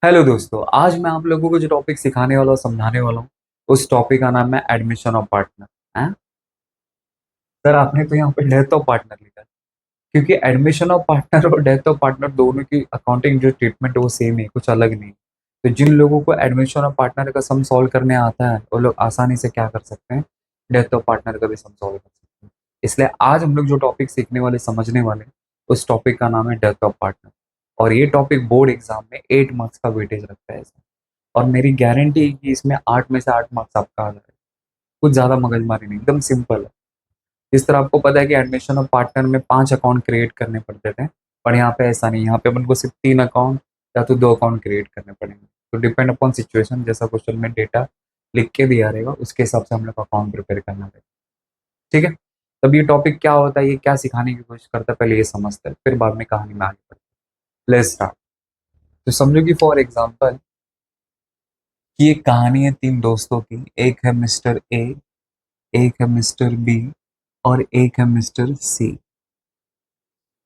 Hello दोस्तों, आज मैं आप लोगों को जो टॉपिक सिखाने वाला हूँ, समझाने वाला हूँ, उस टॉपिक का नाम है एडमिशन ऑफ पार्टनर। हैं सर, आपने तो यहाँ पे डेथ ऑफ पार्टनर लिखा है, क्योंकि एडमिशन ऑफ पार्टनर और डेथ ऑफ पार्टनर दोनों की अकाउंटिंग जो ट्रीटमेंट है वो सेम है, कुछ अलग नहीं। तो जिन लोगों को एडमिशन ऑफ पार्टनर का सम सॉल्व करने आता है वो लोग आसानी से क्या कर सकते हैं, डेथ ऑफ पार्टनर का भी सम सॉल्व कर सकते हैं। इसलिए आज हम लोग जो टॉपिक सीखने वाले, समझने वाले, उस टॉपिक का नाम है डेथ ऑफ पार्टनर। और ये टॉपिक बोर्ड एग्जाम में 8 मार्क्स का वेटेज रखता है इसमें। और मेरी गारंटी है कि इसमें 8 में से 8 मार्क्स आपका आ जाएगा। कुछ ज्यादा मगजमारी नहीं, एकदम सिंपल है। जिस तरह आपको पता है कि एडमिशन ऑफ पार्टनर में 5 अकाउंट क्रिएट करने पड़ते थे, पर यहाँ पे ऐसा नहीं। यहाँ पे अपन को सिर्फ 3 अकाउंट या तो 2 अकाउंट क्रिएट करने पड़ेंगे। तो डिपेंड अपॉन सिचुएशन, जैसा क्वेश्चन में डेटा लिख के दिया रहेगा उसके हिसाब से हम लोग अकाउंट प्रिपेयर करना रहेगा। ठीक है। तब ये टॉपिक क्या होता है, ये क्या सिखाने की कोशिश करता है, पहले ये समझते हैं, फिर बाद में कहानी में आगे बढ़ते हैं। Let's start. तो समझो कि फॉर एग्जाम्पल कि ये कहानी है 3 दोस्तों की। एक है मिस्टर ए, एक है मिस्टर बी और एक है मिस्टर सी।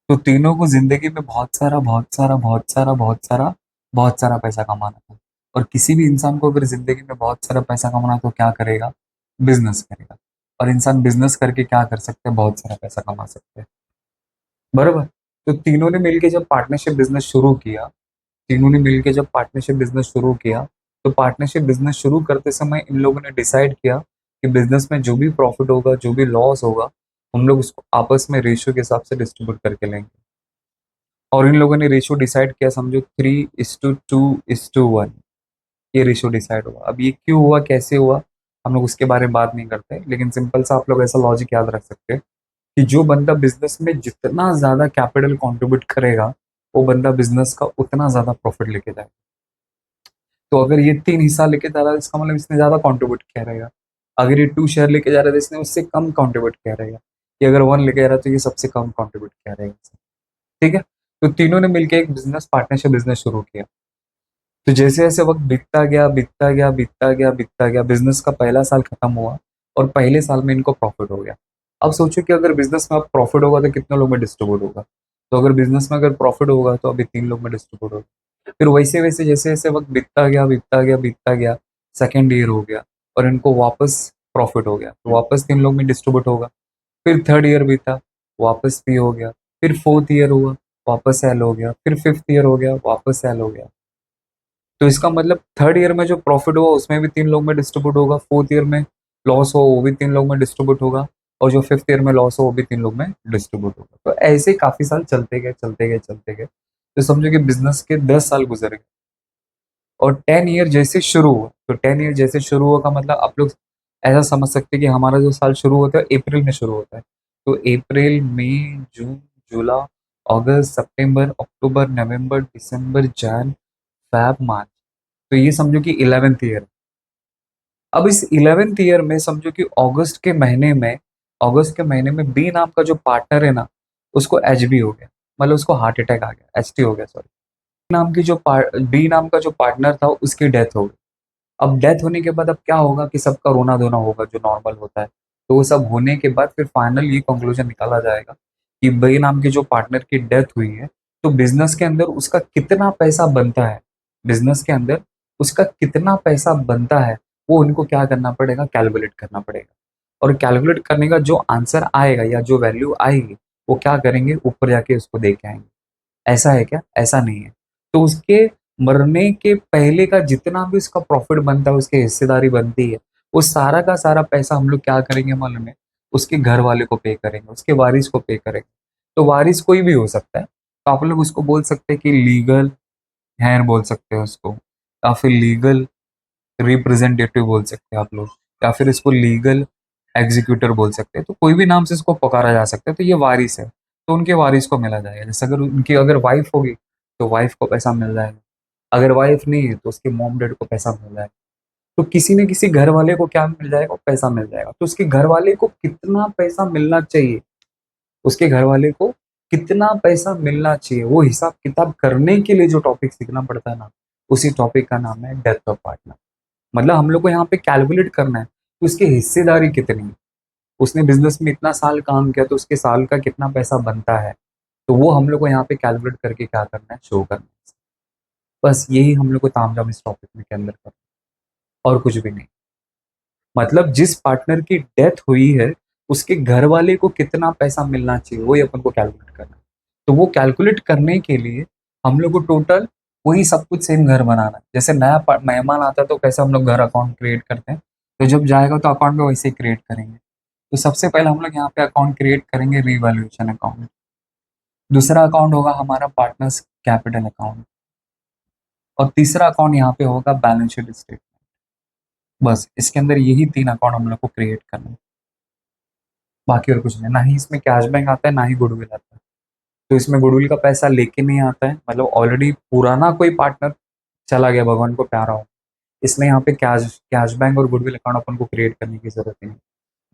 तो तीनों को जिंदगी में बहुत सारा बहुत सारा बहुत सारा बहुत सारा बहुत सारा पैसा कमाना था। और किसी भी इंसान को अगर जिंदगी में बहुत सारा पैसा कमाना तो क्या करेगा? बिजनेस करेगा। और इंसान बिजनेस करके क्या कर सकते हैं? बहुत सारा पैसा कमा सकते हैं। बराबर। तो तीनों ने मिलके जब पार्टनरशिप बिजनेस शुरू किया, तीनों ने मिलके जब पार्टनरशिप बिजनेस शुरू किया, तो पार्टनरशिप बिजनेस शुरू करते समय इन लोगों ने डिसाइड किया कि बिजनेस में जो भी प्रॉफिट होगा, जो भी लॉस होगा, हम लोग उसको आपस में रेशियो के हिसाब से डिस्ट्रीब्यूट करके लेंगे। और इन लोगों ने रेशियो डिसाइड किया, समझो 3:2:1। ये रेशियो डिसाइड हुआ। अब ये क्यों हुआ, कैसे हुआ, हम लोग उसके बारे में बात नहीं करते, लेकिन सिंपल सा आप लोग ऐसा लॉजिक याद रख सकते हैं कि जो बंदा बिजनेस में जितना ज्यादा कैपिटल कंट्रीब्यूट करेगा, वो बंदा बिजनेस का उतना ज्यादा प्रॉफिट लेके जाएगा। तो अगर ये 3 हिस्सा लेके जा रहा है, इसका मतलब इसने ज्यादा कंट्रीब्यूट किया रहेगा। अगर ये 2 शेयर लेके जा रहा है तो इसने उससे कम कंट्रीब्यूट किया रहेगा। ये अगर 1 लेके जा रहा है तो ये सबसे कम कंट्रीब्यूट किया रहेगा। ठीक है। तो तीनों ने मिलकर एक बिजनेस पार्टनरशिप बिजनेस शुरू किया। तो जैसे जैसे वक्त बीतता गया, बीतता गया, बीतता गया, बीतता गया, बिजनेस का पहला साल खत्म हुआ और पहले साल में इनको प्रॉफिट हो गया। अब सोचो कि अगर बिजनेस में अब प्रॉफिट होगा तो कितने लोग में डिस्ट्रीब्यूट होगा? तो अगर बिजनेस में अगर प्रॉफिट होगा तो अभी 3 लोग में डिस्ट्रीब्यूट होगा। फिर वैसे वैसे जैसे जैसे वक्त बीतता गया, बीतता गया, बीतता गया, सेकेंड ईयर हो गया और इनको वापस प्रॉफिट हो गया, तो वापस 3 लोग में डिस्ट्रीब्यूट होगा। फिर थर्ड ईयर बीता, वापस पी हो गया। फिर फोर्थ ईयर हुआ, वापस सेल हो गया। फिर फिफ्थ ईयर हो गया, वापस सेल हो गया। तो इसका मतलब थर्ड ईयर में जो प्रॉफिट हुआ उसमें भी 3 लोग में डिस्ट्रीब्यूट होगा, फोर्थ ईयर में लॉस हो वो भी 3 लोग में डिस्ट्रीब्यूट होगा, और जो फिफ्थ ईयर में लॉस हो वो भी 3 लोग में डिस्ट्रीब्यूट होगा। तो ऐसे ही काफी साल चलते गए, चलते गए, चलते गए। तो समझो कि बिजनेस के 10 साल गुजर गए। और 10 ईयर जैसे शुरू हुआ, तो 10 ईयर जैसे शुरू हुआ का मतलब आप लोग ऐसा समझ सकते हैं कि हमारा जो साल शुरू होता है अप्रैल में शुरू होता है। तो अप्रैल, मई, जून, जुलाई, अगस्त, सितंबर, अक्टूबर, नवंबर, दिसंबर, जन, फेब, मार्च। तो ये समझो कि 11th ईयर। अब इस 11th ईयर में समझो कि अगस्त के महीने में बी नाम का जो पार्टनर है ना, उसको एच बी हो गया, मतलब उसको हार्ट अटैक आ गया, एच टी हो गया, सॉरी। बी नाम का जो पार्टनर था उसकी डेथ हो गई। अब डेथ होने के बाद अब क्या होगा कि सबका रोना धोना होगा जो नॉर्मल होता है। तो वो सब होने के बाद फिर फाइनल ये कंक्लूजन निकाला जाएगा कि बी नाम के जो पार्टनर की डेथ हुई है, तो बिजनेस के अंदर उसका कितना पैसा बनता है, बिजनेस के अंदर उसका कितना पैसा बनता है, वो उनको क्या करना पड़ेगा, कैलकुलेट करना पड़ेगा। और कैलकुलेट करने का जो आंसर आएगा या जो वैल्यू आएगी, वो क्या करेंगे, ऊपर जाके उसको दे के आएंगे। ऐसा है क्या? ऐसा नहीं है। तो उसके मरने के पहले का जितना भी उसका प्रॉफिट बनता है, उसकी हिस्सेदारी बनती है, वो सारा का सारा पैसा हम लोग क्या करेंगे मालूम है? उसके घर वाले को पे करेंगे, उसके वारिस को पे करेंगे। तो वारिस कोई भी हो सकता है। तो आप लोग उसको बोल सकते हैं कि लीगल हेयर बोल सकते हैं उसको, या फिर लीगल रिप्रेजेंटेटिव बोल सकते हैं आप लोग, या फिर इसको लीगल एग्जीक्यूटर बोल सकते हैं। तो कोई भी नाम से इसको पुकारा जा सकता है। तो ये वारिस है, तो उनके वारिस को मिला जाएगा। जैसे अगर उनकी अगर वाइफ होगी तो वाइफ को पैसा मिल जाएगा। अगर वाइफ नहीं है तो उसके मॉम डैड को पैसा मिल जाएगा। तो किसी न किसी घर वाले को क्या मिल जाएगा, पैसा मिल जाएगा। तो उसके घर वाले को कितना पैसा मिलना चाहिए, उसके घर वाले को कितना पैसा मिलना चाहिए, वो हिसाब किताब करने के लिए जो टॉपिक सीखना पड़ता है ना, उसी टॉपिक का नाम है डेथ ऑफ पार्टनर। मतलब हम लोग को यहाँ पे कैलकुलेट करना है कि उसकी हिस्सेदारी कितनी है। उसने बिजनेस में इतना साल काम किया तो उसके साल का कितना पैसा बनता है। तो वो हम लोग को यहाँ पे कैलकुलेट करके क्या करना है, शो करना है। बस यही हम लोग को तामझाम इस टॉपिक में के अंदर कर, और कुछ भी नहीं। मतलब जिस पार्टनर की डेथ हुई है उसके घर वाले को कितना पैसा मिलना चाहिए वही अपन को कैलकुलेट करना है। तो वो कैलकुलेट करने के लिए हम लोग को टोटल वही सब कुछ सेम घर बनाना है। जैसे नया मेहमान आता है तो कैसे हम लोग घर अकाउंट क्रिएट करते हैं, तो जब जाएगा तो अकाउंट में वैसे ही क्रिएट करेंगे। तो सबसे पहले हम लोग यहाँ पे अकाउंट क्रिएट करेंगे रीवैल्यूएशन अकाउंट। दूसरा अकाउंट होगा हमारा पार्टनर्स कैपिटल अकाउंट, और तीसरा अकाउंट यहाँ पे होगा बैलेंस शीट स्टेटमेंट। बस इसके अंदर यही तीन अकाउंट हम लोग को क्रिएट करना है, बाकी और कुछ नहीं। ना ही इसमें कैश बैंक आता है, ना ही गुडविल आता है। तो इसमें गुडविल का पैसा लेके नहीं आता है, मतलब ऑलरेडी पुराना कोई पार्टनर चला गया, भगवान को प्यारा हो, इसलिए यहाँ पे कैश कैश बैंक और गुडविल अकाउंट अपन को क्रिएट करने की जरूरत नहीं।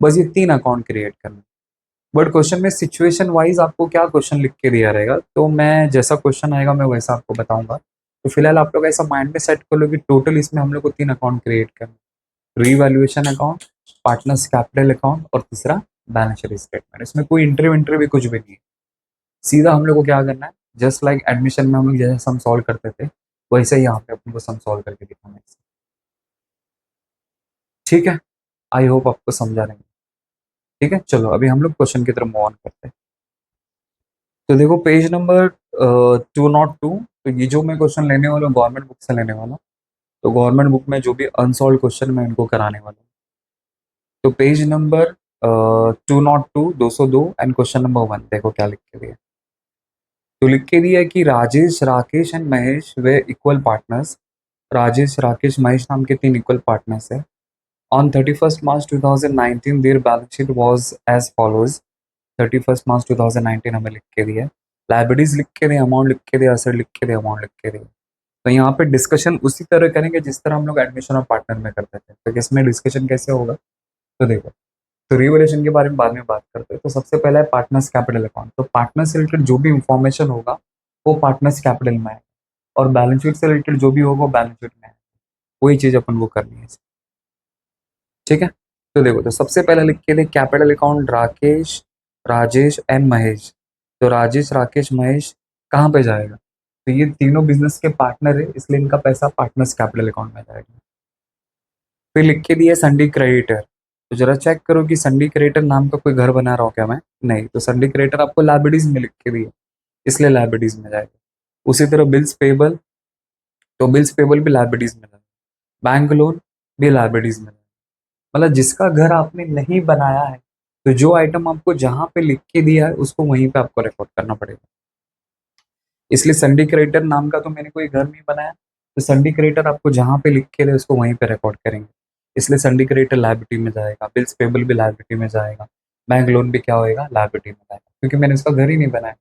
बस ये तीन अकाउंट क्रिएट करना। बट क्वेश्चन में सिचुएशन वाइज आपको क्या क्वेश्चन लिख के दिया रहेगा, तो मैं जैसा क्वेश्चन आएगा मैं वैसा आपको बताऊंगा। तो फिलहाल आप लोग ऐसा माइंड में सेट कर लो कि टोटल इसमें हम लोग को तीन अकाउंट क्रिएट करना, revaluation account, partners capital account और तीसरा बैलेंस शीट स्टेटमेंट। इसमें कोई इंटरव्यू भी कुछ भी नहीं है, सीधा हम लोग को क्या करना है, जस्ट लाइक एडमिशन में हम लोग जैसे सम सॉल्व करते थे वैसे ही यहाँ पे अपन को सम सॉल्व करके दिखाना है। ठीक है, आई होप आपको समझा रहेंगे। ठीक है, चलो अभी हम लोग क्वेश्चन की तरफ मूव ऑन करते हैं। तो देखो पेज नंबर 202, तो ये जो मैं क्वेश्चन लेने वाला हूँ गवर्नमेंट बुक से लेने वाला हूँ। तो गवर्नमेंट बुक में जो भी अनसॉल्व क्वेश्चन मैं इनको कराने वाला हूँ। तो page number 202, 202 and question number 1 देखो क्या लिख के दिया। तो लिख के दिया कि Rajesh, Rakesh and Mahesh were equal partners. Rajesh, Rakesh, Mahesh नाम के तीन इक्वल पार्टनर्स है। On 31st March 2019 their balance sheet was as follows. 31st March 2019 हमें लिख के दिया, लाइबिलिटीज लिख के दिया, अमाउंट लिख के दिया, एसेट लिख के दिया, अमाउंट लिख के दिया। तो यहाँ पे डिस्कशन उसी तरह करेंगे जिस तरह हम लोग एडमिशन ऑफ पार्टनर में करते थे। तो इसमें डिस्कशन कैसे होगा, तो देखो, तो रिवोल्यूशन के बारे में बाद में बात करते हैं। तो सबसे पहला है पार्टनर्स कैपिटल अकाउंट। तो पार्टनर से रिलेटेड जो भी इंफॉर्मेशन होगा वो पार्टनर्स कैपिटल में है, और बैलेंस शीट से रिलेटेड जो भी होगा वो बैलेंस शीट में है। वही चीज अपन को करनी है। ठीक है, तो देखो, तो सबसे पहले लिख के दे capital account Rakesh, Rajesh and Mahesh. तो राजेश, राकेश, महेश कहाँ पे जाएगा, तो ये तीनों बिजनेस के पार्टनर है इसलिए इनका पैसा पार्टनर्स कैपिटल अकाउंट में जाएगा। फिर लिख के दिया संडी क्रेडिटर। तो जरा चेक करो कि संडी क्रेडिटर नाम का कोई घर बना रहा हूँ क्या मैं, नहीं। तो संडी क्रेडिटर आपको लाइबिलिटीज में लिख के दिया इसलिए लाइबिलिटीज में जाएगा। उसी तरह बिल्स पेबल, तो बिल्स पेबल भी लाइबिलिटीज में जाएगा। बैंक लोन भी लाइबिलिटीज में जाएगा। मतलब जिसका घर आपने नहीं बनाया है तो जो आइटम आपको जहां पे लिख के दिया है उसको वहीं पे आपको रिकॉर्ड करना पड़ेगा। इसलिए संडी क्रेडिटर नाम का तो मैंने कोई घर नहीं बनाया, तो संडी क्रेडिटर आपको जहां पे लिख के दे उसको वहीं पे रिकॉर्ड करेंगे। इसलिए संडी क्रेडिटर लायबिलिटी में जाएगा, बिल्स पेबल भी लायबिलिटी में जाएगा, बैंक लोन भी क्या होएगा, लायबिलिटी में जाएगा, क्योंकि मैंने उसका घर ही नहीं बनाया,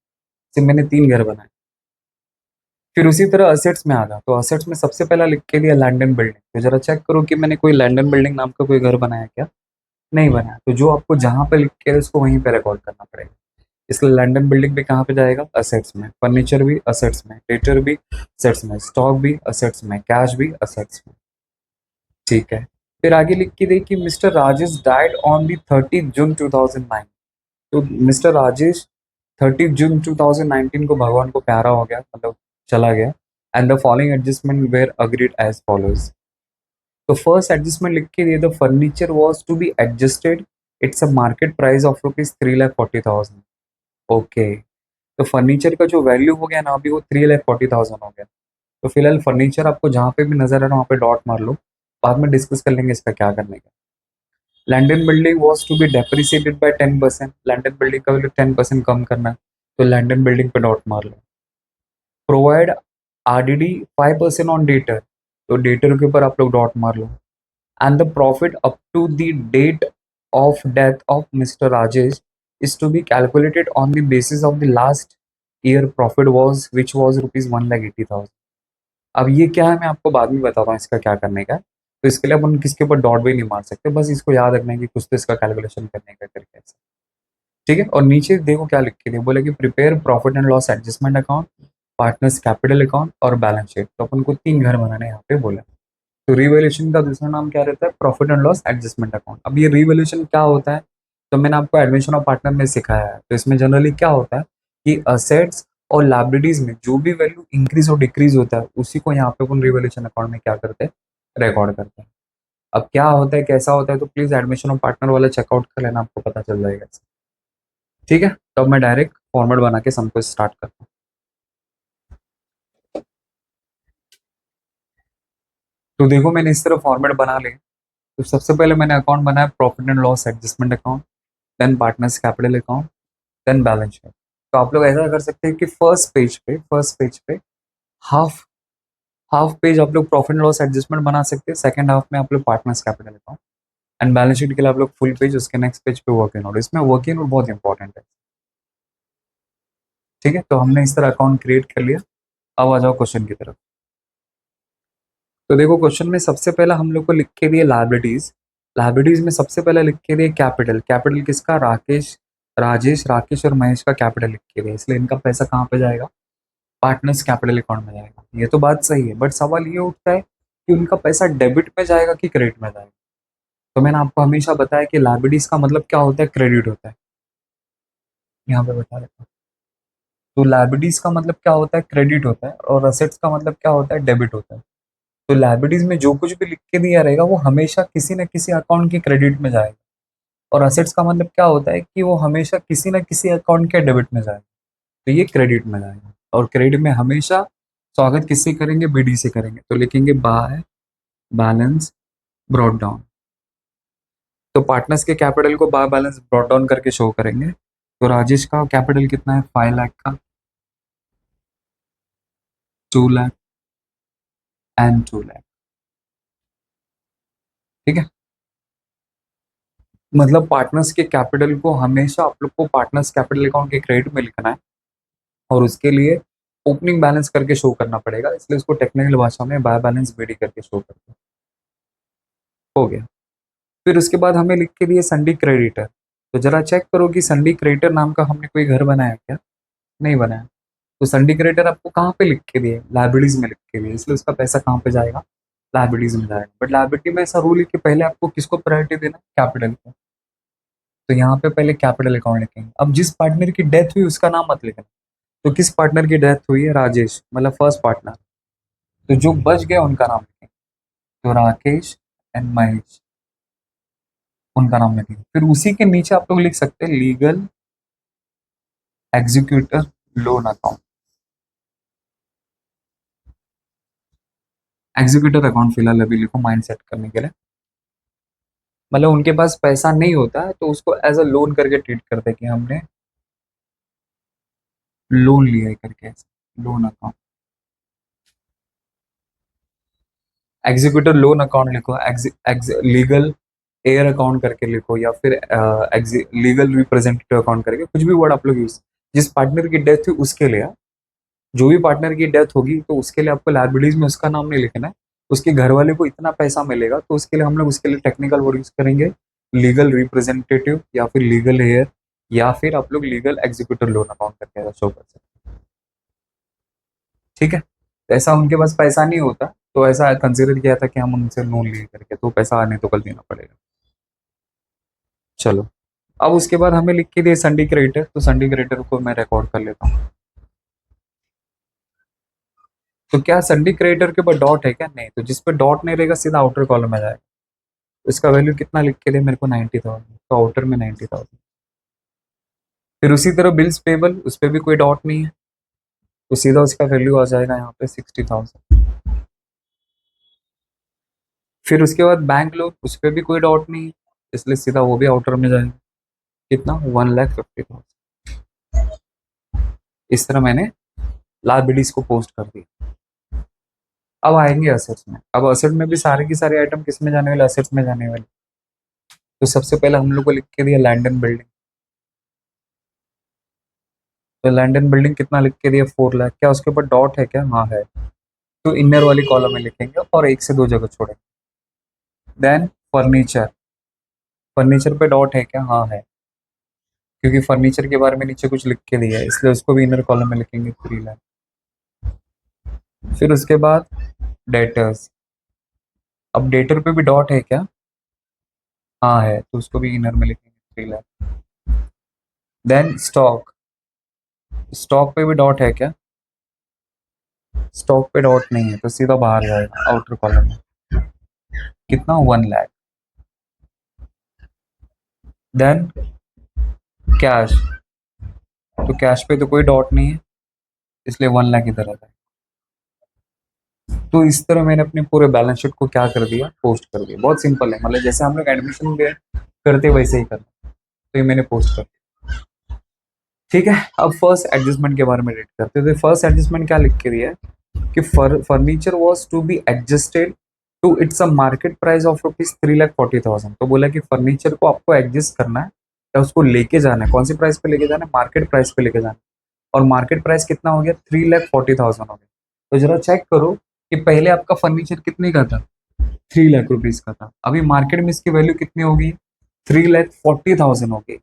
सिर्फ मैंने तीन घर बनाए। फिर उसी तरह असेट्स में आ गया। तो असेट्स में सबसे पहला लिख के दिया लैंड एंड बिल्डिंग। तो जरा चेक करो कि मैंने कोई लैंड एंड बिल्डिंग नाम का कोई घर बनाया क्या, नहीं बनाया। तो जो आपको जहां पे लिख के है उसको वहीं पे रिकॉर्ड करना पड़ेगा। इसलिए लैंड एंड बिल्डिंग भी कहाँ पे जाएगा, असेट्स में। फर्नीचर भी असेट्स में, डेटर भी असेट्स में, स्टॉक भी असेट्स में, कैश भी असेट्स में। ठीक है, फिर आगे लिख के देखिए mister Rajesh died on the 30 जून 2009। तो मिस्टर राजेश 30 जून 2019 को भगवान को प्यारा हो गया, मतलब चला गया। And the following adjustment were agreed as follows. तो फर्स्ट एडजस्टमेंट लिख के दिए, the furniture was to be adjusted, it's a market price of ₹3,40,000। Okay, तो फर्नीचर का जो वैल्यू हो गया ना अभी वो 3,40,000 हो गया। तो फिलहाल फर्नीचर आपको जहाँ पे भी नजर आ रहा है वहाँ पे डॉट मार लो, बाद में डिस्कस कर लेंगे इसका क्या करने का। Land and building was to be depreciated by 10%। Land and building का वैल्यू 10% कम करना है, तो लैंड एंड बिल्डिंग पे डॉट मार लो। प्रोवाइड आरडीडी 5% ऑन डेटर, तो डेटर के ऊपर आप लोग डॉट मार लो। And the profit up to the date of death of Mr. Rajesh is to be calculated on the basis of the last year profit was which was ₹1,80,000। अब ये क्या है मैं आपको बाद में बताता हूँ इसका क्या करने का है। तो इसके लिए अपन किसके ऊपर डॉट भी नहीं मार सकते, बस इसको याद रखना है कि कुछ तो इसका कैलकुलेशन करने का तरीका है। ठीक है, और नीचे देखो क्या लिख के दिया, बोले कि prepare profit and loss adjustment account, partners capital account और बैलेंस शीट। तो अपन को तीन घर बनाने यहाँ पे बोला। तो रिवैल्यूएशन का दूसरा नाम क्या रहता है, profit and loss adjustment account. अब ये रिवैल्यूएशन क्या होता है, तो मैंने आपको एडमिशन ऑफ पार्टनर में सिखाया है। तो इसमें जनरली क्या होता है कि असेट्स और लाइबिलिटीज में जो भी वैल्यू इंक्रीज और डिक्रीज होता है उसी को यहाँ पे अपन रिवोल्यूशन अकाउंट में क्या करते हैं, रिकॉर्ड करते हैं। अब क्या होता है कैसा होता है तो प्लीज एडमिशन ऑफ पार्टनर वाला चेकआउट कर लेना, आपको पता चल जाएगा। ठीक है, तो अब मैं डायरेक्ट फॉर्मेट बना के सबको स्टार्ट करता हूँ। तो देखो मैंने इस तरह फॉर्मेट बना लिया। तो सबसे पहले मैंने अकाउंट बनाया profit and loss adjustment account, then partners capital account, then balance sheet. तो आप लोग ऐसा कर सकते हैं कि फर्स्ट पेज पे हाफ हाफ पेज आप लोग प्रॉफिट एंड लॉस एडजस्टमेंट बना सकते हैं, सेकंड हाफ में आप लोग partners capital account and balance sheet के लिए आप लोग फुल पेज, उसके नेक्स्ट पेज पे वर्किंग नोट। इसमें वर्किंग नोट बहुत इंपॉर्टेंट है। ठीक है, तो हमने इस तरह अकाउंट क्रिएट कर लिया। अब आ जाओ क्वेश्चन की तरफ। तो देखो क्वेश्चन में सबसे पहला हम लोग को लिख के दिए लायबिलिटीज। लायबिलिटीज में सबसे पहले लिख के दिए कैपिटल। कैपिटल किसका, राजेश राकेश और महेश का कैपिटल लिख के दिए, इसलिए इनका पैसा कहाँ पे जाएगा, पार्टनर्स कैपिटल अकाउंट में जाएगा। ये तो बात सही है, बट सवाल ये उठता है कि उनका पैसा डेबिट में जाएगा कि क्रेडिट में जाएगा। तो मैंने आपको हमेशा बताया कि लायबिलिटीज का मतलब क्या होता है, क्रेडिट होता है। यहाँ पे बता देता हूँ। तो लायबिलिटीज का मतलब क्या होता है, क्रेडिट होता है, और असेट्स का मतलब क्या होता है, डेबिट होता है। तो लायबिलिटीज में जो कुछ भी लिख के दिया रहेगा वो हमेशा किसी न किसी अकाउंट के क्रेडिट में जाएगा, और असेट्स का मतलब क्या होता है कि वो हमेशा किसी न किसी अकाउंट के डेबिट में जाएगा। तो ये क्रेडिट में जाएगा, और क्रेडिट में हमेशा स्वागत किससे करेंगे, बीडी से करेंगे। तो लिखेंगे बाय बैलेंस ब्रॉट डाउन। तो पार्टनर्स के कैपिटल को बाय बैलेंस ब्रॉट डाउन करके शो करेंगे। तो राजेश का कैपिटल कितना है, 5 लाख का, 2 लाख एंड 2 लाख। ठीक है, मतलब पार्टनर्स के कैपिटल को हमेशा आप लोग को पार्टनर्स कैपिटल अकाउंट के क्रेडिट में लिखना है, और उसके लिए ओपनिंग बैलेंस करके शो करना पड़ेगा, इसलिए उसको टेक्निकल भाषा में बाय बैलेंस बीडी करके शो करते हैं। हो गया। फिर उसके बाद हमें लिख के दिए संडी क्रेडिटर। तो जरा चेक करो कि संडी क्रेडिटर नाम का हमने कोई घर बनाया क्या, नहीं बनाया। तो संडी क्रेडिटर आपको कहाँ पे लिख के दिए, लाइबिलिटीज में लिख के दिए, इसलिए उसका पैसा कहाँ पे जाएगा, लाइबिलिटीज में जाएगा। बट लाइबिलिटी में ऐसा रूल है कि पहले आपको किसको प्रायोरिटी देना, कैपिटल को। तो यहाँ पे पहले कैपिटल अकाउंट लिखेंगे। अब जिस पार्टनर की डेथ हुई उसका नाम मत लिखना। तो किस पार्टनर की डेथ हुई है, राजेश, मतलब फर्स्ट पार्टनर। तो जो बच गया उनका नाम लिखेंगे। तो राकेश एंड महेश, उनका नाम लिखेंगे। फिर उसी के नीचे आप लोग लिख सकते हैं legal executor loan account. Executor account फिलहाल अभी लिखो माइंड सेट करने के लिए। मतलब उनके पास पैसा नहीं होता है तो उसको एज अ लोन करके ट्रीट करते हैं कि हमने लोन लिया है करके, loan account. Executor loan account लिखो, लीगल एयर अकाउंट करके लिखो, या फिर लीगल रिप्रेजेंटेटिव अकाउंट करके, कुछ भी वर्ड आप लोग यूज। जिस पार्टनर की डेथ हुई उसके लिए, जो भी पार्टनर की डेथ होगी तो उसके लिए आपको लाइबिलिटीज में उसका नाम नहीं लिखना है। उसके घर वाले को इतना पैसा मिलेगा तो उसके लिए हम लोग उसके लिए टेक्निकल वर्ड यूज करेंगे, लीगल रिप्रेजेंटेटिव या फिर लीगल हेयर, या फिर आप लोग लीगल एग्जीक्यूटिव लोन अकाउंट करके शो कर सकते हैं। ठीक है, तो ऐसा उनके पास पैसा नहीं होता तो ऐसा कंसिडर किया था कि हम उनसे लोन लिए करके, तो पैसा आने तो कल देना पड़ेगा। चलो, अब उसके बाद हमें लिख के दिए संडी क्रेडिटर। तो संडी क्रेडिटर को मैं रिकॉर्ड कर लेता हूँ। तो क्या संडी क्रेडिटर के ऊपर डॉट है क्या, नहीं। तो जिस पे डॉट नहीं रहेगा सीधा आउटर कॉलम में जाएगा। इसका वैल्यू कितना लिख के दे मेरे को, 90,000। तो आउटर में 90,000। फिर उसी तरह बिल्स पेबल, उस पर भी कोई डॉट नहीं है, तो सीधा उसका वैल्यू आ जाएगा यहाँ पे 60,000। फिर उसके बाद बैंक लोन, उस पर भी कोई डॉट नहीं है, इसलिए सीधा वो भी आउटर में जाएगा। कितना, 1,50,000। इस तरह मैंने लायबिलिटीज को पोस्ट कर दिया। अब आएंगे असेट्स में। अब असेट में भी सारे की सारे आइटम किस में जाने वाले, असेट्स में जाने वाले। तो सबसे पहले हम लोग को लिख के दिया लैंड एंड बिल्डिंग। तो लैंड एंड बिल्डिंग कितना लिख के दिया, 4 लाख। क्या उसके ऊपर डॉट है क्या, हाँ है। तो इनर वाली कॉलम में लिखेंगे और एक से दो जगह छोड़ेंगे। देन फर्नीचर, फर्नीचर पे डॉट है क्या, हाँ है, क्योंकि फर्नीचर के बारे में नीचे कुछ लिख के दिया है, इसलिए उसको भी इनर कॉलम में लिखेंगे 3 लाख। फिर उसके बाद डेटर्स। अब डेटर पे भी डॉट है क्या, हाँ है, तो उसको भी इनर में लिखेंगे 3 लाख। देन स्टॉक, स्टॉक पे भी डॉट है क्या? स्टॉक पे डॉट नहीं है तो सीधा बाहर जाएगा आउटर कॉलम में। कितना? 1 लाख। देन कैश, तो कैश पे तो कोई डॉट नहीं है, इसलिए 1 लाख इधर आता है। तो इस तरह मैंने अपने पूरे बैलेंस शीट को क्या कर दिया, पोस्ट कर दिया। बहुत सिंपल है, मतलब जैसे हम लोग एडमिशन में करते वैसे ही करना। तो ये मैंने पोस्ट कर दिया। ठीक है, अब फर्स्ट एडजस्टमेंट के बारे में रेट करते हैं। तो फर्स्ट एडजस्टमेंट क्या लिख के दिया है कि furniture was to be adjusted to its a market price of ₹3,40,000। तो बोला कि फर्नीचर को आपको एडजस्ट करना है या उसको लेके जाना है। कौन सी प्राइस पे लेके जाना है? मार्केट प्राइस पे लेके जाना है। और मार्केट प्राइस कितना हो गया? 3,40,000 हो गया। तो जरा चेक करो कि पहले आपका फर्नीचर कितने का था? 3 लाख रुपीज का था। अभी मार्केट में इसकी वैल्यू कितनी होगी? 3,40,000 हो गई।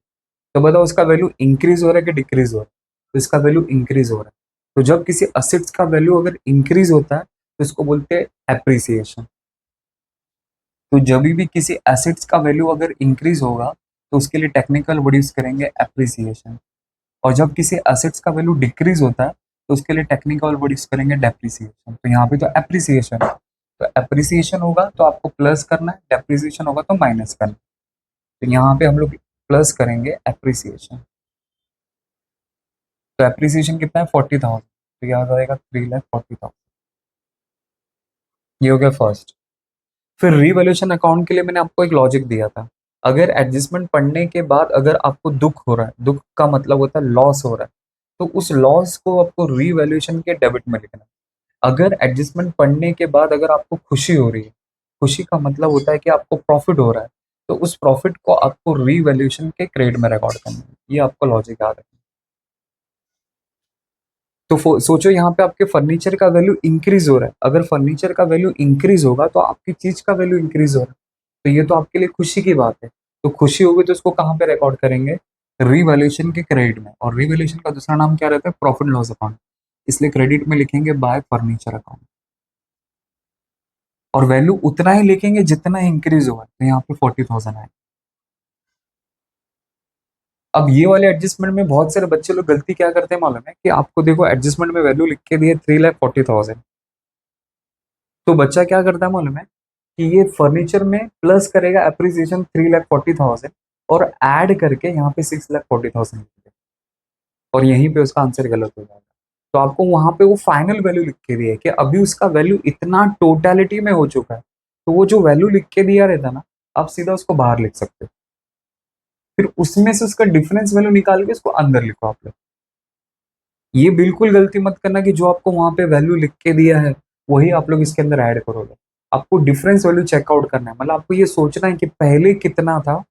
तो बताओ उसका वैल्यू इंक्रीज हो रहा है कि डिक्रीज हो रहा है? तो इसका वैल्यू इंक्रीज हो रहा है। तो जब किसी असेट्स का वैल्यू अगर इंक्रीज होता है तो इसको बोलते हैं एप्रिसिएशन। तो जब भी किसी एसेट्स का वैल्यू अगर इंक्रीज होगा तो उसके लिए टेक्निकल वर्ड यूज करेंगे एप्रिसिएशन। और जब किसी एसेट्स का वैल्यू डिक्रीज होता है तो उसके लिए टेक्निकल वर्ड यूज करेंगे डेप्रिसिएशन। तो यहाँ पे तो एप्रिसिएशन है, तो एप्रिसिएशन होगा तो आपको प्लस करना है, डेप्रिसिएशन होगा तो माइनस करना है। तो यहाँ पे हम लोग प्लस करेंगे एप्रिसिएशन। तो एप्रिसिएशन कितना है? 40,000। तो याद आएगा 3,40,000। ये हो गया फर्स्ट। फिर रीवैल्यूएशन अकाउंट के लिए मैंने आपको एक लॉजिक दिया था। अगर एडजस्टमेंट पढ़ने के बाद अगर आपको दुख हो रहा है, दुख का मतलब होता है लॉस हो रहा है, तो उस लॉस को आपको रीवैल्यूएशन के डेबिट में लिखना है। अगर एडजस्टमेंट पढ़ने के बाद अगर आपको खुशी हो रही है, खुशी का मतलब होता है कि आपको प्रॉफिट हो रहा है, तो उस प्रॉफिट को आपको रीवैल्यूएशन के क्रेडिट में रिकॉर्ड करना है। ये आपको लॉजिक याद है। तो सोचो यहाँ पे आपके फर्नीचर का वैल्यू इंक्रीज हो रहा है। अगर फर्नीचर का वैल्यू इंक्रीज होगा तो आपकी चीज का वैल्यू इंक्रीज हो रहा है। तो ये तो आपके लिए खुशी की बात है। तो खुशी होगी तो उसको कहाँ पे रिकॉर्ड करेंगे? रीवैल्यूएशन के क्रेडिट में। और रीवैल्यूएशन का दूसरा नाम क्या रहता है? Profit loss account. इसलिए क्रेडिट में लिखेंगे बाय फर्नीचर अकाउंट। और वैल्यू उतना ही लिखेंगे जितना इंक्रीज होगा। तो यहाँ पे 40,000 आए। अब ये वाले एडजस्टमेंट में बहुत सारे बच्चे लोग गलती क्या करते हैं मालूम है? कि आपको देखो एडजस्टमेंट में वैल्यू लिख के दिए 3,40,000। तो बच्चा क्या करता है मालूम है? कि ये फर्नीचर में प्लस करेगा एप्रिसिएशन 3,40,000 और ऐड करके यहाँ पे 6,40,000 और यहीं पे उसका आंसर गलत हो जाएगा। तो आपको वहां पे वो फाइनल वैल्यू लिख के दिया है कि अभी उसका वैल्यू इतना टोटलिटी में हो चुका है। तो वो जो वैल्यू लिख के दिया रहता ना, आप सीधा उसको बाहर लिख सकते हो। फिर उसमें से उसका डिफरेंस वैल्यू निकाल के उसको अंदर लिखो आप लोग। ये बिल्कुल गलती मत करना कि जो आपको वहां पे वैल्यू लिख के दिया है वही आप लोग इसके अंदर ऐड करोगे। आपको डिफरेंस वैल्यू चेकआउट करना है। मतलब आपको ये सोचना है कि पहले कितना था,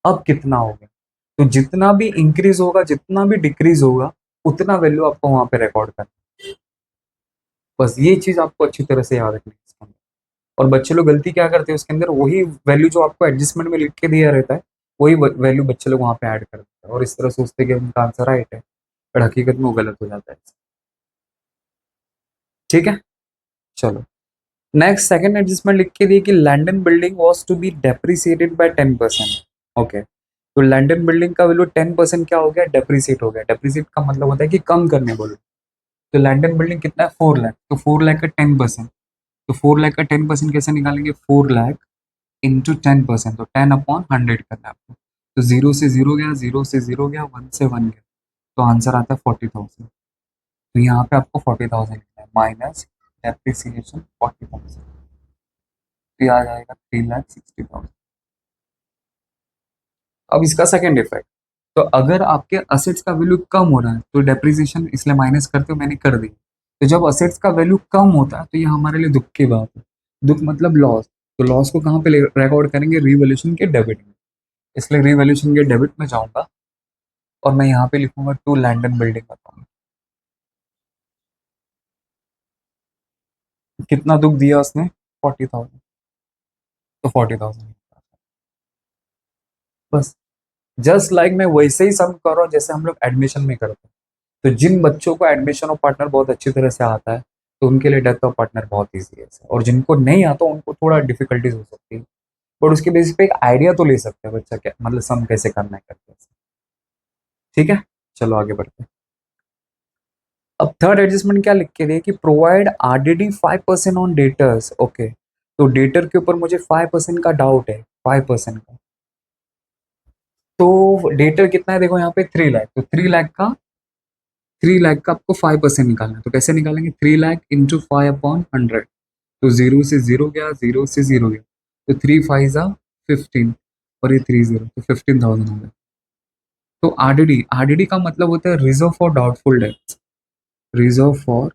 अब कितना हो गया। तो जितना भी इंक्रीज होगा, जितना भी डिक्रीज होगा, उतना वैल्यू आपको वहां पे रिकॉर्ड करना है। बस ये चीज आपको अच्छी तरह से याद रखनी है इसके अंदर। और बच्चे लोग गलती क्या करते हैं उसके अंदर, वही वैल्यू जो आपको एडजस्टमेंट में लिख के दिया रहता है वही वैल्यू बच्चे लोग वहां पे ऐड करते हैं और इस तरह सोचते हैं कि उनका आंसर राइट है, पर हकीकत में वो गलत हो जाता है। ठीक है, चलो नेक्स्ट सेकंड एडजस्टमेंट लिख के दिए कि land and building was to be depreciated by 10%। Okay, तो लैंडन बिल्डिंग का वैल्यू 10% क्या हो गया? डेप्रिसिएट हो गया। डेप्रिसिएट का मतलब होता है कि कम करने बोलो। तो लैंडन बिल्डिंग कितना है? 4 लाख। तो 4 लाख का 10%, तो 4 लाख का 10% कैसे निकालेंगे? 4 लाख इंटू 10%, तो 10/100 करना है आपको। तो जीरो से जीरो गया, जीरो से जीरो गया, वन से वन गया, तो आंसर आता है 40,000। तो यहाँ पे आपको 40,000 लिखना है माइनस डेप्रिसिएशन 40,000। तो आ जाएगा 3,60,000। अब इसका सेकंड इफेक्ट, तो अगर आपके असेट्स का वैल्यू कम हो रहा है तो डेप्रिसिएशन इसलिए माइनस करते हो, मैंने कर दी। तो जब असेट्स का वैल्यू कम होता है तो ये हमारे लिए दुख की बात है। दुख मतलब लॉस। तो लॉस को कहाँ पे रिकॉर्ड करेंगे? रिवैल्यूएशन के डेबिट में। इसलिए रिवैल्यूएशन के डेबिट में जाऊंगा और मैं यहाँ पे लिखूंगा टू लैंडन बिल्डिंग अकाउंट। कितना दुख दिया उसने? 40,000। तो 40,000 बस। जस्ट लाइक मैं वैसे ही सम कर रहा हूँ जैसे हम लोग एडमिशन में करते हैं। तो जिन बच्चों को एडमिशन ऑफ पार्टनर बहुत अच्छी तरह से आता है तो उनके लिए डेथ ऑफ पार्टनर बहुत ईजी है। और जिनको नहीं आता उनको थोड़ा डिफिकल्टीज हो सकती है, बट उसके बेसिस पे एक आइडिया तो ले सकते हैं बच्चा क्या मतलब सम कैसे करना है करके। ठीक है, चलो आगे बढ़ते हैं। अब थर्ड एडजस्टमेंट क्या लिख के दिए कि provide RDD 5% on debtors. Okay, तो डेटर के ऊपर मुझे 5% का डाउट है, 5% का। तो डेटर कितना है, देखो यहाँ पे 3 लाख, तो 3 लाख का आपको 5% निकालना है। तो कैसे निकालेंगे, 3 लाख इंटू 5/100। तो 0 से 0 गया, 0 से 0 गया, तो 3 5 जा 15, और ये 30, तो 15,000 हो गया। तो आरडीडी का मतलब होता है reserve for doubtful debts, reserve for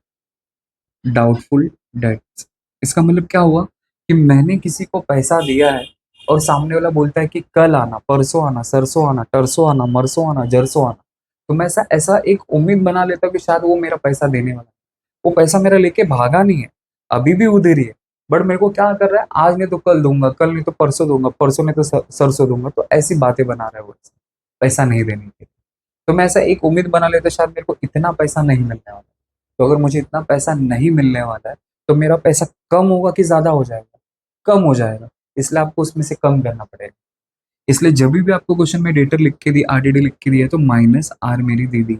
doubtful debts. इसका मतलब क्या हुआ कि मैंने किसी को पैसा दिया है और सामने वाला बोलता है कि कल आना, परसों आना, सरसों आना, तरसों आना, मरसों आना, जरसों आना। तो मैं ऐसा ऐसा एक उम्मीद बना लेता हूँ कि शायद वो मेरा पैसा देने वाला है। वो पैसा मेरा लेके भागा नहीं है, अभी भी उधर ही है, बट मेरे को क्या कर रहा है, आज नहीं तो कल दूंगा, कल नहीं तो परसों दूंगा, परसों नहीं तो सरसों दूंगा। तो ऐसी बातें बना रहा है वो पैसा नहीं देने के लिए। तो मैं ऐसा एक उम्मीद बना लेता, शायद मेरे को इतना पैसा नहीं मिलने वाला। तो अगर मुझे इतना पैसा नहीं मिलने वाला है, तो मेरा पैसा कम होगा कि ज़्यादा हो जाएगा, कम हो जाएगा। इसलिए आपको उसमें से कम करना पड़ेगा। इसलिए जब भी आपको क्वेश्चन में डेटर लिख के दी, आरडीडी लिख के दिया है, तो माइनस आर मेरी दी दी।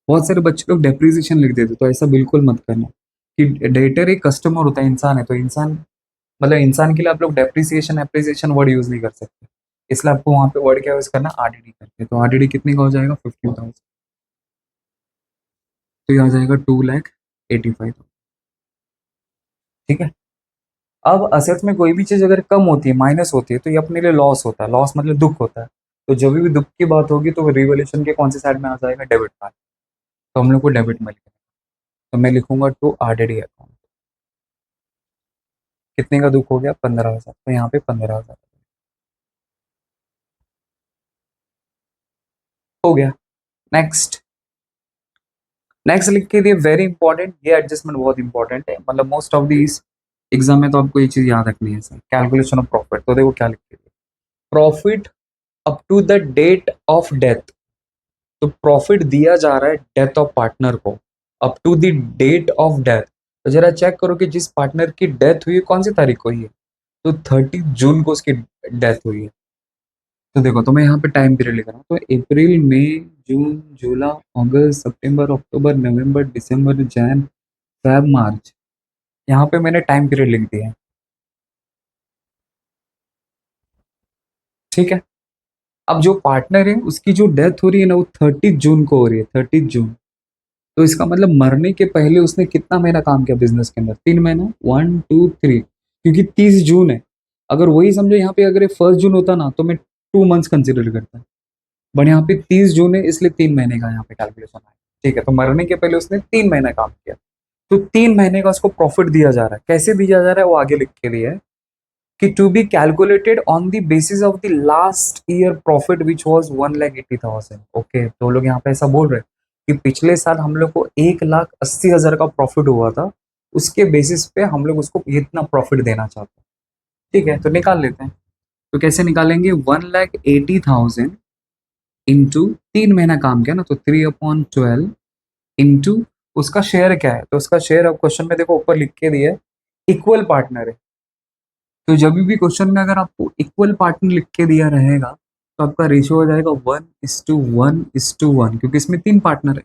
बहुत सारे बच्चे लोग डेप्रिसिएशन लिख देते, तो ऐसा बिल्कुल मत करना कि डेटर एक कस्टमर होता है, इंसान है, तो इंसान मतलब इंसान के लिए आप लोग डेप्रिसिएशन एप्रिसिएशन वर्ड यूज नहीं कर सकते। इसलिए आपको वहां पे वर्ड क्या यूज करना, आरडीडी करके। तो आरडीडी कितने का हो जाएगा, 15,000। तो ये आ जाएगा 2,85,000। ठीक है। अब असेट्स में कोई भी चीज अगर कम होती है, माइनस होती है, तो ये अपने लिए लॉस होता है। लॉस मतलब दुख होता है। तो जब भी दुख की बात होगी तो रिवोल्यूशन के कौन से साइड में आ जाएगा, डेबिट साइड। तो हम लोग को डेबिट में लिखना है। तो मैं लिखूंगा टू आरडीडी अकाउंट। कितने का दुख हो गया, 15,000। तो यहाँ पे 15,000 हो गया। नेक्स्ट, नेक्स्ट लिख के दिए, वेरी इंपॉर्टेंट, ये एडजस्टमेंट बहुत इंपॉर्टेंट है। मतलब मोस्ट ऑफ दीज एग्जाम में तो आपको ये चीज याद रखनी है सर। Calculation of profit. तो देखो क्या लिख के दिया, profit up to the date of death. तो प्रॉफिट दिया जा रहा है डेथ ऑफ पार्टनर को, up to the date of death. तो जरा चेक करो कि जिस पार्टनर की डेथ हुई है कौन सी तारीख को हुई है, तो 30 जून को उसकी डेथ हुई है। तो देखो, तो मैं यहाँ पे टाइम पीरियड लिख रहा हूँ, तो अप्रैल मई जून जुलाई अगस्त सितंबर अक्टूबर नवंबर दिसंबर जैन फेब मार्च, यहाँ पे मैंने टाइम पीरियड लिख दिया है। ठीक है। अब जो पार्टनर है उसकी जो डेथ हो रही है ना, वो 30 जून को हो रही है, 30 जून। तो इसका मतलब मरने के पहले उसने कितना महीना काम किया बिजनेस के अंदर, 3 महीना, 1 2 3, क्योंकि 30 जून है। अगर वही समझो यहाँ पे अगर 1 जून होता ना, तो मैं 2 मंथ्स कंसिडर करता। बट यहाँ पे 30 जून है, इसलिए 3 महीने का यहाँ पे कैलकुलेशन है। ठीक है। तो मरने के पहले उसने 3 महीना काम किया, तो 3 महीने का उसको प्रॉफिट दिया जा रहा है। कैसे दिया जा रहा है वो आगे लिख के दिया है कि to be calculated on the basis of the last year profit which was 1,80,000। Okay, तो लोग यहाँ पे ऐसा बोल रहे हैं कि पिछले साल हम लोग को 1,80,000 का प्रॉफिट हुआ था, उसके बेसिस पे हम लोग उसको इतना प्रॉफिट देना चाहते हैं। ठीक है, तो निकाल लेते हैं। तो कैसे निकालेंगे, 1,80,000 इंटू 3 महीना काम किया ना, तो 3/12 इंटू उसका शेयर क्या है, तो उसका शेयर अब क्वेश्चन में देखो ऊपर लिख के दिया है, इक्वल पार्टनर है। तो जब भी क्वेश्चन में अगर आपको इक्वल पार्टनर लिख के दिया रहेगा, तो आपका रेशियो हो जाएगा 1:1:1, क्योंकि इसमें 3 पार्टनर है।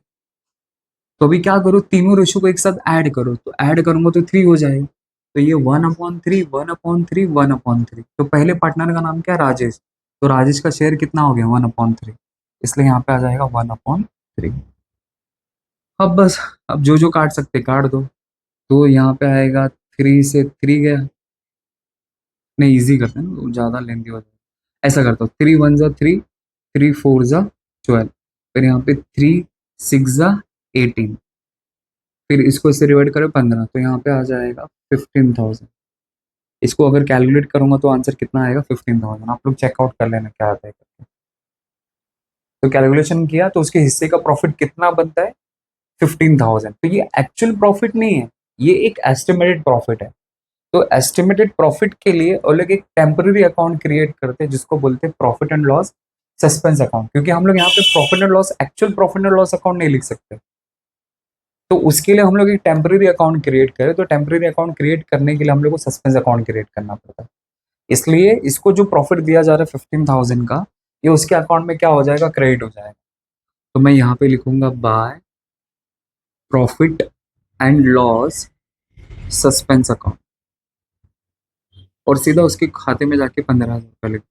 तो अभी क्या करो, तीनों रेशियो को एक साथ ऐड करो, तो ऐड करूंगा तो 3 हो जाएगा। तो ये 1/3, 1/3, 1/3। तो पहले पार्टनर का नाम क्या है, राजेश। तो राजेश का शेयर कितना हो गया, 1/3, इसलिए यहाँ पे आ जाएगा 1/3। अब बस, अब जो जो काट सकते काट दो। तो यहाँ पे आएगा 3 से 3 गया, नहीं इजी करते हैं ना, ज़्यादा लेंदी हो जाएगा। ऐसा करता हूँ, 3 1 जा 3, 3 4 जा 12, फिर यहाँ पे 3 6 जा 18, फिर इसको इससे डिवाइड करें 15, तो यहाँ पे आ जाएगा 15,000। इसको अगर कैलकुलेट करूंगा तो आंसर कितना आएगा, 15,000। आप लोग चेकआउट कर लेना क्या आता है करके। तो कैलकुलेशन किया तो उसके हिस्से का प्रॉफिट कितना बनता है, 15,000। तो ये एक्चुअल प्रॉफिट नहीं है, ये एक एस्टिमेटेड प्रॉफिट है। तो एस्टिमेटेड प्रॉफिट के लिए वो लोग एक टेम्पररी अकाउंट क्रिएट करते हैं, जिसको बोलते हैं profit and loss suspense account. क्योंकि हम लोग यहाँ पे profit and loss, actual profit and loss account नहीं लिख सकते। तो उसके लिए हम लोग एक टेम्पररी अकाउंट क्रिएट करें, तो टेम्पररी अकाउंट क्रिएट करने के लिए हम लोग को सस्पेंस अकाउंट क्रिएट करना पड़ता है। इसलिए इसको जो प्रॉफिट दिया जा रहा है 15,000 का, ये उसके अकाउंट में क्या हो जाएगा, क्रेडिट हो जाएगा। तो मैं यहाँ पे लिखूंगा by profit and loss suspense account, और सीधा उसके खाते में जाके 15,000 लिख।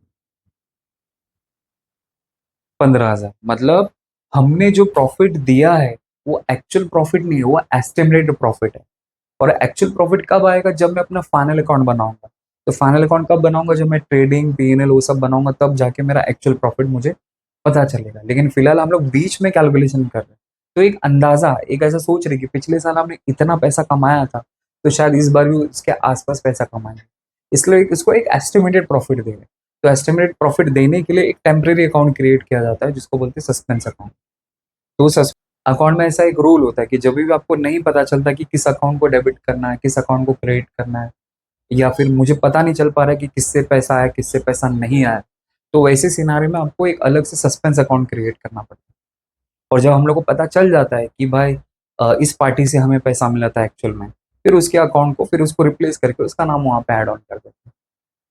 15,000 मतलब हमने जो प्रॉफिट दिया है वो एक्चुअल प्रॉफिट नहीं है, वो एस्टिमेटेड प्रॉफिट है। और एक्चुअल प्रॉफिट कब आएगा? जब मैं अपना फाइनल अकाउंट बनाऊंगा। तो फाइनल अकाउंट कब बनाऊंगा? जब मैं ट्रेडिंग पीएनएल वो सब बनाऊंगा, तब जाके मेरा एक्चुअल प्रॉफिट मुझे पता चलेगा। लेकिन फिलहाल हम लोग बीच में कैलकुलेशन कर रहे हैं, तो एक अंदाजा, एक ऐसा सोच रहे कि पिछले साल हमने इतना पैसा कमाया था, तो शायद इस बार भी उसके आसपास पैसा कमाएंगे, इसलिए इसको एक एस्टिमेटेड प्रॉफिट दे रहे हैं। तो एस्टिमेटेड प्रॉफिट देने के लिए एक टेम्परेरी अकाउंट क्रिएट किया जाता है, जिसको बोलते हैं सस्पेंस अकाउंट। तो उस अकाउंट में ऐसा एक रूल होता है कि जब भी आपको नहीं पता चलता कि किस अकाउंट को डेबिट करना है, किस अकाउंट को क्रेडिट करना है, या फिर मुझे पता नहीं चल पा रहा है कि किससे पैसा आया किससे पैसा नहीं आया, तो वैसे सिनारे में आपको एक अलग से सस्पेंस अकाउंट क्रिएट करना पड़ता है। और जब हम लोग को पता चल जाता है कि भाई इस पार्टी से हमें पैसा मिला था एक्चुअल में, फिर उसके अकाउंट को फिर उसको रिप्लेस करके उसका नाम वहाँ पे ऐड ऑन कर देते हैं।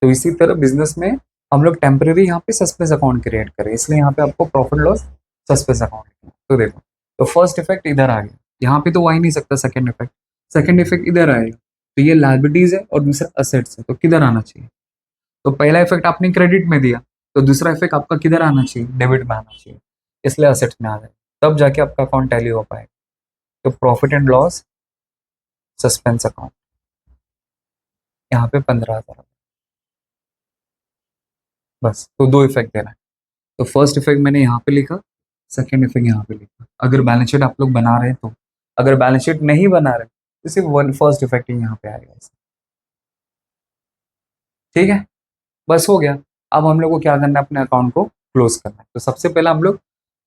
तो इसी तरह बिजनेस में हम लोग टेम्परेरी यहाँ पे सस्पेंस अकाउंट क्रिएट करें, इसलिए यहाँ पे आपको प्रॉफिट लॉस सस्पेंस अकाउंट लिखना है। तो देखो, तो फर्स्ट इफेक्ट इधर आ गया, यहाँ पे तो आ ही नहीं सकता सेकंड इफेक्ट। सेकंड इफेक्ट इधर आएगा, तो ये लायबिलिटीज है और दूसरा असेट्स है, तो किधर आना चाहिए? तो पहला इफेक्ट आपने क्रेडिट में दिया, तो दूसरा इफेक्ट आपका किधर आना चाहिए? डेबिट में आना चाहिए, इसलिए असेट्स में आ जाए, तब जाके आपका अकाउंट टैली हो पाएगा। तो profit and loss suspense account, यहाँ पे 15,000, बस। तो दो इफेक्ट देना है। तो फर्स्ट इफेक्ट मैंने यहाँ पे लिखा, सेकंड इफेक्ट यहाँ पे लिखा। अगर बैलेंस शीट आप लोग बना रहे हैं तो, अगर बैलेंस शीट नहीं बना रहे तो सिर्फ वन फर्स्ट इफेक्ट ही यहाँ पे आएगा। ठीक है, बस हो गया। अब हम लोग को क्या करना है? अपने अकाउंट को क्लोज करना है। तो सबसे पहले हम लोग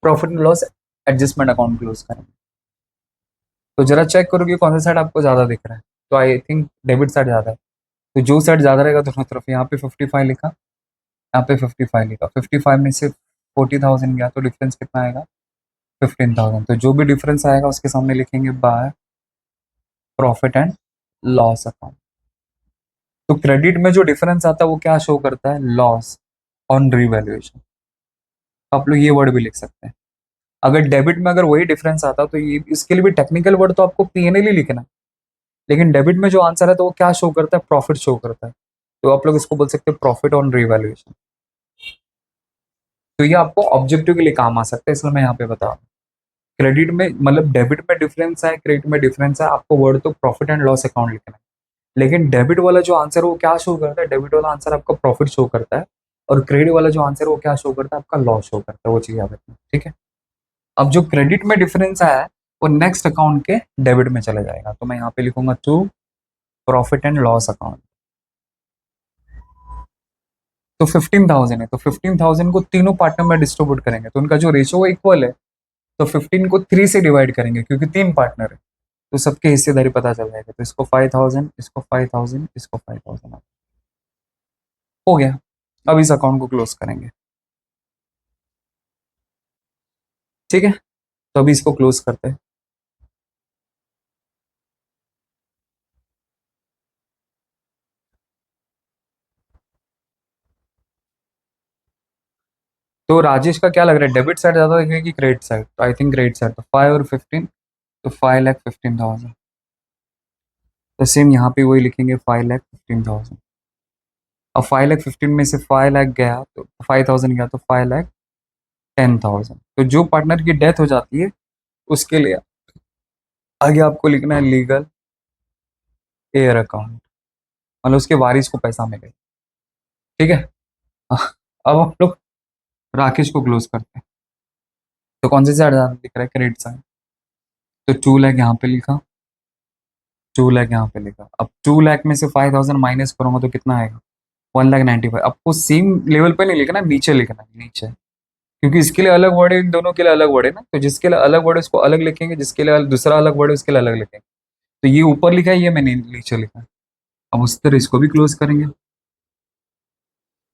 profit and loss adjustment account close करेंगे। तो जरा चेक करो कि कौन सा साइड आपको ज्यादा दिख रहा है। तो आई थिंक डेबिट साइड ज्यादा है, तो जो साइड ज्यादा रहेगा दोनों तरफ, यहाँ पे 55 लिखा, यहाँ पे 55 लिखा। 55 में से 40,000 गया, तो डिफरेंस कितना आएगा? 15,000। तो जो भी डिफरेंस आएगा उसके सामने लिखेंगे by profit and loss account. तो क्रेडिट में जो डिफरेंस आता है वो क्या शो करता है? Loss on revaluation. आप लोग ये वर्ड भी लिख सकते हैं। अगर डेबिट में अगर वही डिफरेंस आता तो ये, इसके लिए भी टेक्निकल वर्ड तो आपको पीएनएल ही लिखना है, लेकिन डेबिट में जो आंसर है तो वो क्या शो करता है? प्रॉफिट शो करता है। तो आप लोग इसको बोल सकते हैं प्रॉफिट ऑन रिवैल्यूएशन। तो ये आपको ऑब्जेक्टिव के लिए काम आ सकता है, इसलिए मैं यहाँ पे बता रहा हूँ। क्रेडिट में मतलब डेबिट में डिफरेंस है, क्रेडिट में डिफरेंस है, आपको वर्ड तो प्रॉफिट एंड लॉस अकाउंट लिखना है। लेकिन डेबिट वाला जो आंसर है वो क्या शो करता है? डेबिट वाला आंसर आपका प्रॉफिट शो करता है, और क्रेडिट वाला जो आंसर है वो क्या शो करता है? आपका लॉस शो करता है। वो चीज याद रखना, ठीक है। अब जो क्रेडिट में डिफरेंस आया है वो नेक्स्ट अकाउंट के डेबिट में चला जाएगा, तो मैं यहाँ पे लिखूंगा to profit and loss account. तो 15,000 है, तो 15,000 को तीनों पार्टनर में डिस्ट्रीब्यूट करेंगे, तो उनका जो रेशियो इक्वल है। तो 15 को 3 से डिवाइड करेंगे, क्योंकि तीन पार्टनर है, तो सबके हिस्सेदारी पता चल जाएगा। तो इसको 5,000, इसको 5,000, इसको 5,000 हो गया। अब इस अकाउंट को क्लोज करेंगे, ठीक है। तो अभी इसको क्लोज करते हैं। तो राजेश का क्या लग रहा है? डेबिट साइड ज्यादा दिखेगा कि क्रेडिट साइड? तो आई थिंक क्रेडिट साइड। तो 5 और 15, तो 5,15,000। तो सेम यहाँ पे वही लिखेंगे 5,15,000। अब 5,15,000 में से 5,00,000 गया, तो 5,000 गया, तो 5,10,000। तो जो पार्टनर की डेथ हो जाती है उसके लिए आगे आपको लिखना है लीगल एयर अकाउंट, मतलब उसके वारिस को पैसा मिले, ठीक है। अब हम लोग राकेश को क्लोज करते हैं। तो कौन से साइड दिख रहा है? Credit side. तो 2,00,000 यहाँ पे लिखा, 2,00,000 यहाँ पे लिखा। अब 2,00,000 में से 5,000 माइनस करूंगा तो कितना आएगा? 1,95,000। आपको सेम लेवल पे नहीं लिखना, नीचे लिखना है, नीचे, क्योंकि इसके लिए अलग वर्ड है, इन दोनों के लिए अलग वर्ड है ना। तो जिसके लिए अलग वर्ड है उसको अलग लिखेंगे, जिसके लिए दूसरा अलग वर्ड है उसके लिए अलग लिखेंगे। तो ये ऊपर लिखा है, ये मैंने नीचे लिखा है। अब उस तरह इसको भी क्लोज करेंगे।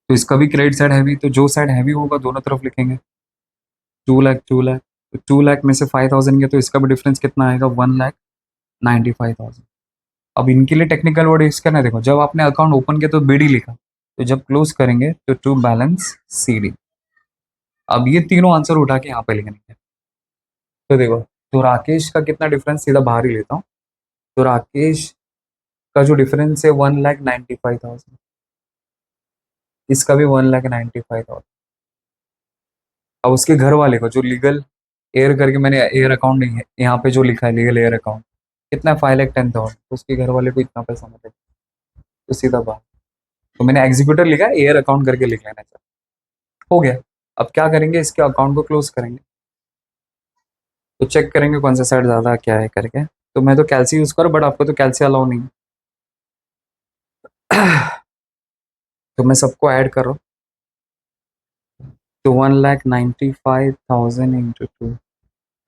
तो इसका भी क्रेडिट साइड हैवी, तो जो साइड हैवी होगा दोनों तरफ लिखेंगे 2,00,000, 2,00,000। तो 2,00,000 में से 5,000 गया, तो इसका भी डिफरेंस कितना आएगा? 1,95,000। अब इनके लिए टेक्निकल वर्ड यूज करना है। देखो, जब आपने अकाउंट ओपन किया तो बीडी लिखा, तो जब क्लोज करेंगे तो टू बैलेंस सीडी। अब ये तीनों आंसर उठा के यहाँ पे लिखेंगे। तो देखो, तो राकेश का कितना डिफरेंस, सीधा बाहर ही लेता हूँ। तो राकेश का जो डिफरेंस है 1,95,000, इसका भी 1,95,000। अब उसके घर वाले को जो लीगल एयर करके, मैंने एयर अकाउंट नहीं है यहाँ पे जो लिखा है लीगल एयर अकाउंट, कितना 5,10,000, तो उसके घर वाले को इतना पैसा मिलेगा, तो सीधा बाहर। तो मैंने एग्जीक्यूटर लिखा है, एयर अकाउंट करके लिख लेना चाहिए। हो गया। अब क्या करेंगे, इसके अकाउंट को क्लोज करेंगे, तो चेक करेंगे कौन सा साइड ज़्यादा क्या है करके। तो मैं तो कैल्सी यूज़ करूँ, बट आपको तो कैल्सी अलाउ नहीं है। तो मैं सबको ऐड कर रहा हूँ। तो 1,95,000 इंटू 2,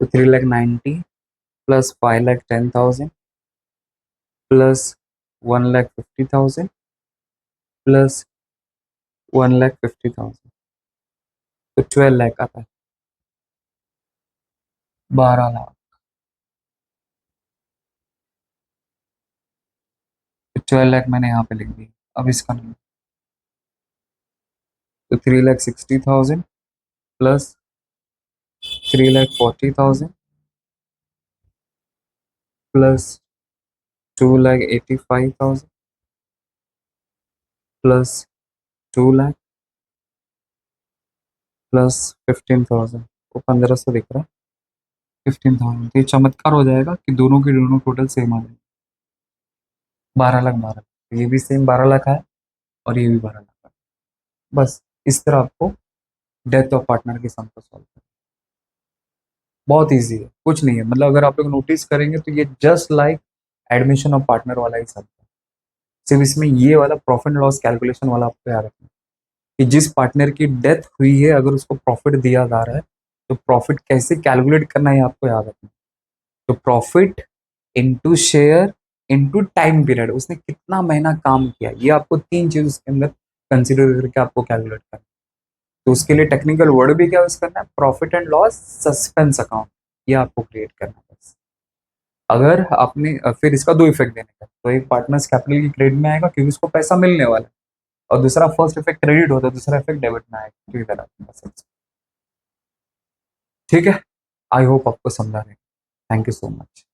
तो 3,90,000 प्लस 5,10,000 प्लस 1,50,000 प्लस 1,50,000, तो 12 लाख आता है। 12 लाख। 12 लाख मैंने यहाँ पे लिख दी, अब इसका नहीं। तो 3,60,000 plus 3,40,000 plus 2,85,000 plus 2 lakh plus 15,000, वो 1,500 दिख रहा है। 15,000, तो ये चमत्कार हो जाएगा कि दोनों के दोनों टोटल सेम आ जाएंगे। 12 लाख 12 लाख, ये भी सेम 12 लाख है और ये भी 12 लाख है। बस इस तरह आपको डेथ ऑफ पार्टनर की सम को सॉल्व करना। बहुत इजी है, कुछ नहीं है, मतलब अगर आप लोग नोटिस करेंगे तो ये just like admission of partner वाला ही सब है। सिर्फ इसमें ये वाला प्रॉफिट लॉस कैलकुलेशन वाला आपको याद रखना है कि जिस पार्टनर की डेथ हुई है, अगर उसको प्रॉफिट दिया जा रहा है, तो प्रॉफिट कैसे कैलकुलेट करना है आपको याद रखना है। तो profit into share into time period, उसने कितना महीना काम किया, ये आपको 3 चीज उसके अंदर कंसिडर करके आपको कैलकुलेट करना है। तो उसके लिए टेक्निकल वर्ड भी क्या यूज करना है, profit and loss suspense account, ये आपको क्रिएट करना है बस। अगर आपने फिर इसका दो इफेक्ट देने का, तो एक पार्टनर्स कैपिटल की क्रेडिट में आएगा क्योंकि उसको पैसा मिलने वाला है, और दूसरा फर्स्ट इफेक्ट क्रेडिट होता है, दूसरा इफेक्ट डेबिट में आएगा। तो इधर आपके पास ठीक है। आई होप आपको समझा रहे। Thank you so much.